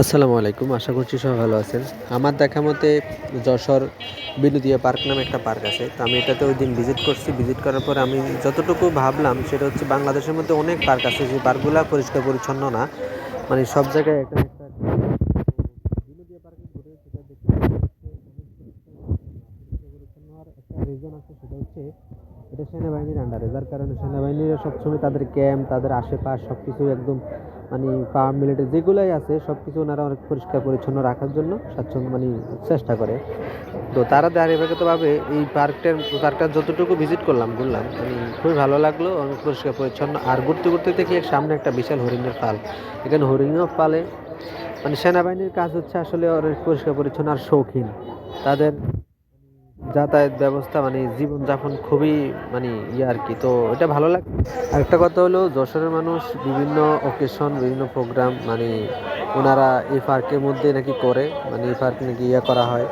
আসসালামু আলাইকুম। আশা করছি সবাই ভালো আছেন। আমার দেখা মতে যশোর বিনোদিয়া পার্ক নামে একটা পার্ক আছে। তো আমি এটাতে ওইদিন ভিজিট করছি। ভিজিট করার পরে আমি যতটুকু ভাবলাম সেটা হচ্ছে বাংলাদেশের মধ্যে অনেক পার্ক আছে যে পার্কগুলা পরিষ্কার পরিচ্ছন্ন না। মানে সব জায়গায় একটা একটা বিনোদিয়া পার্কে ঘুরে সেটা দেখতে হচ্ছে অনেক পরিষ্কার পরিচ্ছন্ন হওয়ার একটা রিজন আছে সেটা হচ্ছে এটা সেনাবাহিনীর আন্ডারে, যার কারণে সেনাবাহিনীরা সবসময় তাদের ক্যাম্প তাদের আশেপাশ সব কিছু একদম মানে ফার্ম মিলিটারি যেগুলাই আছে সব কিছু ওনারা অনেক পরিষ্কার পরিচ্ছন্ন রাখার জন্য স্বাচ্ছন্দ্য মানে চেষ্টা করে। তো তারা ধারাবাহিকভাবে এই পার্কটা যতটুকু ভিজিট করলাম ঘুরলাম মানে খুবই ভালো লাগলো, অনেক পরিষ্কার পরিচ্ছন্ন। আর ঘুরতে ঘুরতে দেখি সামনে একটা বিশাল হরিণের পাল। এখানে হরিণও পালে। মানে সেনাবাহিনীর কাজ হচ্ছে আসলে অনেক পরিষ্কার পরিচ্ছন্ন আর শৌখিন। তাদের যাতায়াত ব্যবস্থা মানে জীবনযাপন খুবই মানে আর কি। তো এটা ভালো লাগে। আরেকটা কথা হলো যশোরের মানুষ বিভিন্ন অকেশন বিভিন্ন প্রোগ্রাম মানে ওনারা এই পার্কের মধ্যে নাকি করে, মানে এই পার্কে নাকি করা হয়।